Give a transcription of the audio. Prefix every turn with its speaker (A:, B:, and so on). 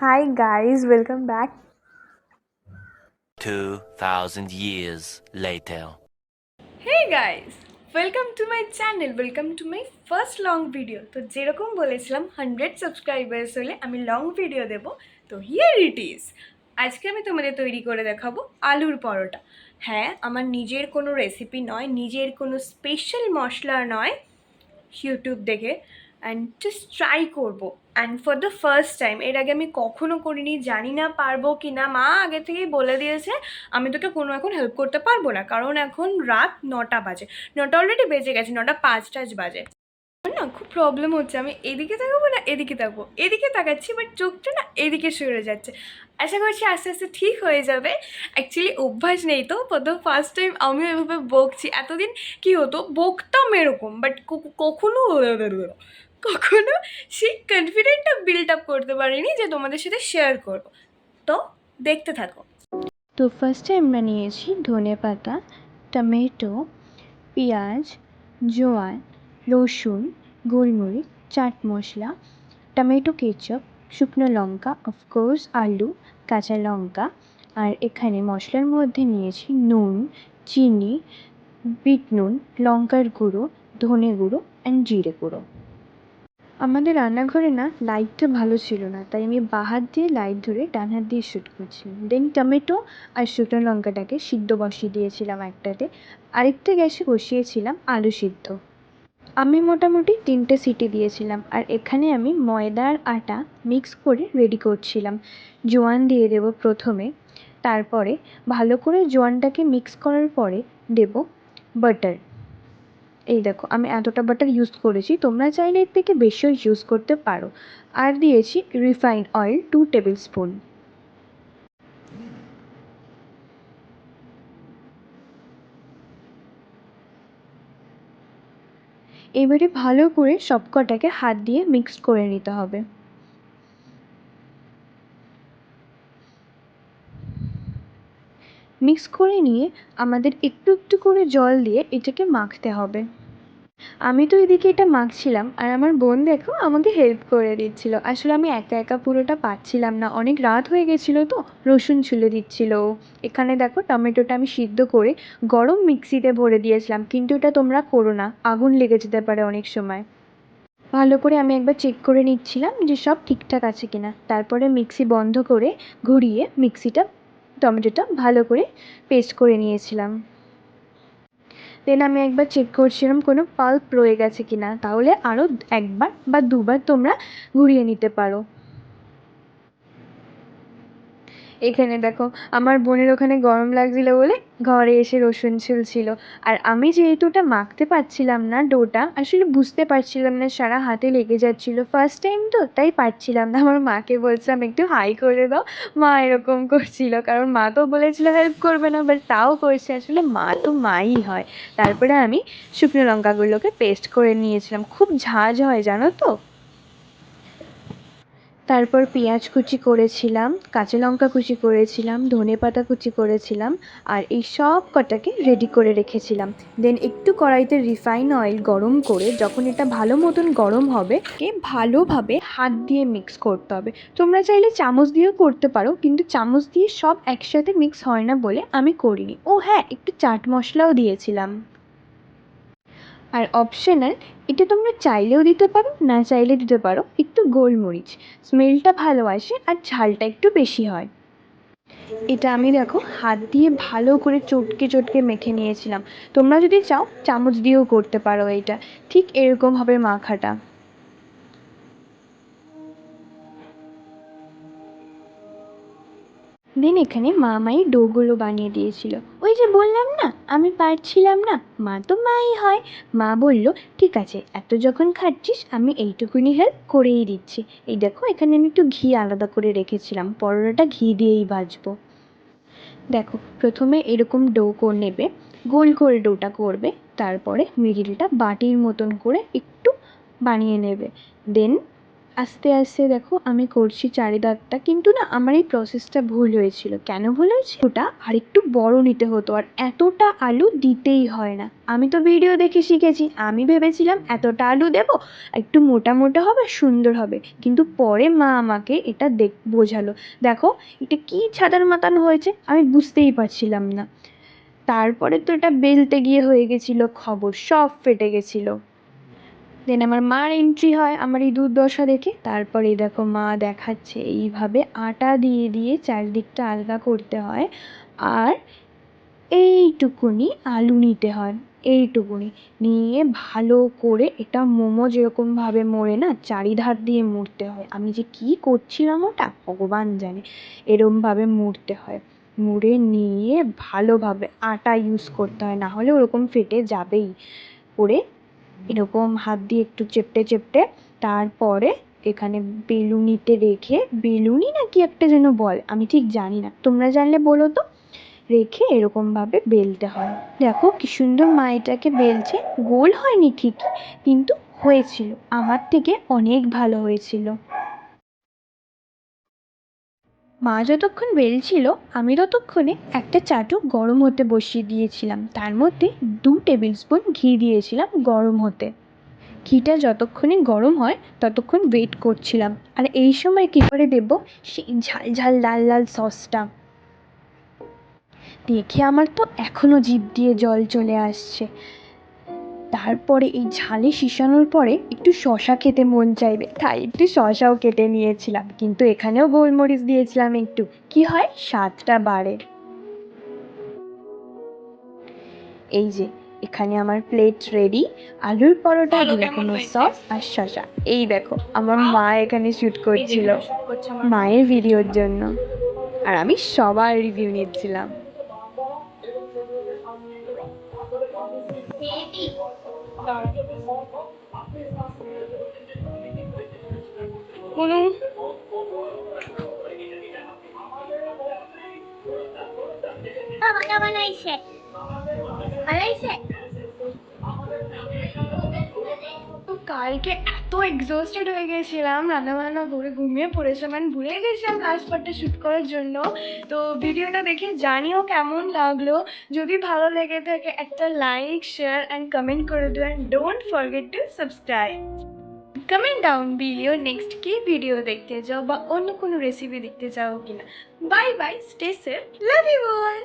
A: Hi guys, welcome back.
B: 2000 years later.
A: Hey guys, welcome to my channel. Welcome to my first long video. তো যেরকম বলেছিলাম 100 subscribers হলে আমি long video দেব। তো here it is. আজকে আমি তোমাদের তৈরি করে দেখাবো আলুর পরোটা। হ্যাঁ, আমার নিজের কোনো রেসিপি নয়, নিজের কোনো স্পেশাল মশলা নয়, ইউটিউব দেখে অ্যান্ড জাস্ট ট্রাই করবো। And for the first time, এর আগে আমি কখনো করিনি, জানি না পারবো কি না। মা আগে থেকেই বলে দিয়েছে আমি তোকে কোনো এখন হেল্প করতে পারবো না, কারণ এখন রাত 9টা বাজে। 9টা অলরেডি বেজে গেছে, 9টা 5 বাজে। আমার না খুব প্রবলেম হচ্ছে, আমি এদিকে তাকাবো না এদিকে তাকাবো, এদিকে তাকাচ্ছি বাট চোখটা না এদিকে সরে যাচ্ছে। আশা করছি আস্তে আস্তে ঠিক হয়ে যাবে। অ্যাকচুয়ালি অভ্যাস নেই তো, প্রথম ফার্স্ট টাইম আমিও এভাবে বকছি। এতদিন কি হতো, বকতাম এরকম, বাট কখনো কখনো সেই কনফিডেন্টটা বিল্ড আপ করতে পারিনি যে তোমাদের সাথে শেয়ার করবো। তো দেখতে থাকো।
C: তো ফার্স্টে আমরা নিয়েছি ধনেপাতা, টমেটো, পেঁয়াজ, জোয়ান, রসুন, গোলমরিচ, চাট মশলা, টমেটো কেচাপ, শুকনো লঙ্কা, অফকোর্স আলু, কাঁচা লঙ্কা। আর এখানে মশলার মধ্যে নিয়েছি নুন, চিনি, বিট নুন, লঙ্কার গুঁড়ো, ধনে গুঁড়ো অ্যান্ড জিরে গুঁড়ো। আমাদের রান্নাঘরে না লাইটটা ভালো ছিল না, তাই আমি বাঁ হাত দিয়ে লাইট ধরে ডান হাত দিয়ে শ্যুট করছিলাম। দেন টমেটো আর শুকনো লঙ্কাটাকে সিদ্ধ বসিয়ে দিয়েছিলাম একটাতে, আরেকটা গ্যাসে বসিয়েছিলাম আলু সিদ্ধ। আমি মোটামুটি 3টে সিটি দিয়েছিলাম। আর এখানে আমি ময়দা আর আটা মিক্স করে রেডি করছিলাম। জোয়ান দিয়ে দেবো প্রথমে, তারপরে ভালো করে জোয়ানটাকে মিক্স করার পরে দেবো বাটার। এই দেখো আমি এতটা বাটার ইউজ করেছি, তোমরা চাইলে এর থেকে বেশিও ইউজ করতে পারো। আর দিয়েছি রিফাইন্ড অয়েল 2 টেবিল স্পুন। এবারে ভালো করে সবকটাকে হাত দিয়ে মিক্স করে নিতে হবে। মিক্স করে নিয়ে আমাদের একটু একটু করে জল দিয়ে এটাকে মাখতে হবে। আমি তো এদিকে এটা মাখছিলাম আর আমার বোন দেখো আমাকে হেল্প করে দিচ্ছিল। আসলে আমি একা একা পুরোটা পারছিলাম না, অনেক রাত হয়ে গেছিলো তো, রসুন ছুলে দিচ্ছিল ও। এখানে দেখো টমেটোটা আমি সিদ্ধ করে গরম মিক্সিতে ভরে দিয়েছিলাম, কিন্তু এটা তোমরা করো না, আগুন লেগে যেতে পারে অনেক সময়। ভালো করে আমি একবার চেক করে নিচ্ছিলাম যে সব ঠিকঠাক আছে কিনা, তারপরে মিক্সি বন্ধ করে ঘুরিয়ে মিক্সিটা টমেটোটা ভালো করে পেস্ট করে নিয়েছিলাম। দেন আমি একবার চেক করছিলাম কোনো পাল্প রয়ে গেছে কিনা, তাহলে আরও একবার বা দুবার তোমরা ঘুরিয়ে নিতে পারো। এখানে দেখো আমার বোনের ওখানে গরম লাগছিল বলে ঘরে এসে রসুন ছুলছিল। আর আমি যেহেতু ওটা মাখতে পারছিলাম না, ডোটা আসলে বুঝতে পারছিলাম না, সারা হাতে লেগে যাচ্ছিলো, ফার্স্ট টাইম তো তাই পারছিলাম না। আমার মাকে বলছিলাম একটু হাই করে দাও, মা এরকম করছিল, কারণ মা তো বলেছিল হেল্প করবে না, বাট তাও করছে, আসলে মা তো মাই হয়। তারপরে আমি শুকনো লঙ্কাগুলোকে পেস্ট করে নিয়েছিলাম, খুব ঝাঁঝ হয় জানো তো। তারপর পেঁয়াজ কুচি করেছিলাম, কাঁচা লঙ্কা কুচি করেছিলাম, ধনেপাতা কুচি করেছিলাম, আর এই সব কটাকে রেডি করে রেখেছিলাম। দেন একটু কড়াইতে রিফাইন অয়েল গরম করে যখন এটা ভালো মতন গরম হবে, ভালোভাবে হাত দিয়ে মিক্স করতে হবে। তোমরা চাইলে চামচ দিয়েও করতে পারো, কিন্তু চামচ দিয়ে সব একসাথে মিক্স হয় না বলে আমি করিনি। ও হ্যাঁ, একটু চাট মশলাও দিয়েছিলাম। আর অপশনাল, এটা তোমরা চাইলেও দিতে পারো, না চাইলে দিতে পারো একটু গোলমরিচ, স্মেলটা ভালো আসে আর ঝালটা একটু বেশি হয়। এটা আমি দেখো হাত দিয়ে ভালো করে চটকে চটকে মেখে নিয়েছিলাম। তোমরা যদি চাও চামচ দিয়েও করতে পারো, এটা ঠিক এরকম হবে মাখাটা। দেন এখানে মামাই ডোগুলো বানিয়ে দিয়েছিল। ওই যে বললাম না আমি পারছিলাম না, মা তো মাই হয়। মা বলল ঠিক আছে, এত যখন খাচ্ছিস আমি এইটুকুনি হেল্প করেই দিচ্ছি। এই দেখো এখানে আমি একটু ঘি আলাদা করে রেখেছিলাম, পরোটাটা ঘি দিয়েই ভাজবো। দেখো প্রথমে এরকম ডো করে নেবে, গোল করে ডোটা করবে, তারপরে মিডিলটা বাটির মতন করে একটু বানিয়ে নেবে। দেন আস্তে আস্তে দেখো আমি করছি চারিদারটা, কিন্তু না আমার এই প্রসেসটা ভুল হয়েছিল। কেন ভুল হয়েছিল? ওটা আর একটু বড় নিতে হতো, আর এতটা আলু দিতেই হয় না। আমি তো ভিডিও দেখে শিখেছি, আমি ভেবেছিলাম এতটা আলু দেবো, একটু মোটা মোটা হবে, সুন্দর হবে। কিন্তু পরে মা আমাকে এটা বোঝালো। দেখো এটা কি ছাতার মাতানো হয়েছে, আমি বুঝতেই পারছিলাম না। তারপরে তো এটা বেলতে গিয়ে হয়ে গেছিলো খবর, সব ফেটে গেছিলো। দেন আমার মার এন্ট্রি হয় আমার এই দুর্দশা দেখে। তারপরে দেখো মা দেখাচ্ছে এইভাবে আটা দিয়ে দিয়ে চারদিকটা আলগা করতে হয়, আর এইটুকুনি আলু নিতে হয়, এইটুকুনি নিয়ে ভালো করে এটা মোমো যেরকমভাবে মোড়ে না চারিধার দিয়ে মুড়তে হয়। আমি যে কী করছিলাম ওটা ভগবান জানে। এরমভাবে মুড়তে হয়, মুড়ে নিয়ে ভালোভাবে আটা ইউজ করতে হয়, না হলে ওরকম ফেটে যাবেই। করে এরকম হাত দিয়ে একটু চেপটে চেপটে তারপরে এখানে বেলুনিতে রেখে, বেলুনি না কি একটা যেন বলে, আমি ঠিক জানি না, তোমরা জানলে বলো তো, রেখে এরকমভাবে বেলতে হয়। দেখো কি সুন্দর মা এটাকে বেলছে। গোল হয়নি ঠিকই, কিন্তু হয়েছিল, আমার থেকে অনেক ভালো হয়েছিল। মা যতক্ষণ বেলছিল আমি ততক্ষণে একটা চাটু গরম হতে বসিয়ে দিয়েছিলাম, তার মধ্যে 2 টেবিল স্পুন ঘি দিয়েছিলাম গরম হতে। ঘিটা যতক্ষণে গরম হয় ততক্ষণ ওয়েট করছিলাম, আর এই সময় কী করে দেবো সেই ঝাল ঝাল লাল লাল সসটা। দেখে আমার তো এখনও জিভ দিয়ে জল চলে আসছে। তারপরে এই ঝালে শিশানোর পরে একটু শশা খেতে মন চাইবে, তাই একটু শশাও কেটে নিয়েছিলাম, কিন্তু এখানেও গোলমরিচ দিয়েছিলাম একটু, কি হয় স্বাদটা বাড়ে। এই যে এখানে আমার প্লেট রেডি, আলুর পরোটা, কোনো সস আর শশা। এই দেখো আমার মা এখানে শ্যুট করছিল মায়ের ভিডিওর জন্য, আর আমি সবার রিভিউ নিচ্ছিলাম। কালকে এত এক্সস্টেড হয়ে গেছিলাম, রান্না বান্না করে ঘুমিয়ে পড়েছিলাম, মানে ভুলে গেছিলাম লাস্ট পার্টটা শ্যুট করার জন্য। তো ভিডিওটা দেখে জানিও কেমন লাগলো। যদি ভালো লেগে থাকে একটা লাইক, শেয়ার অ্যান্ড কমেন্ট করে দিও, and don't forget to subscribe. Comment down below next কি ভিডিও দেখতে চাও বা অন্য কোনো রেসিপি দেখতে চাও কিনা। Bye bye, stay safe, love you all.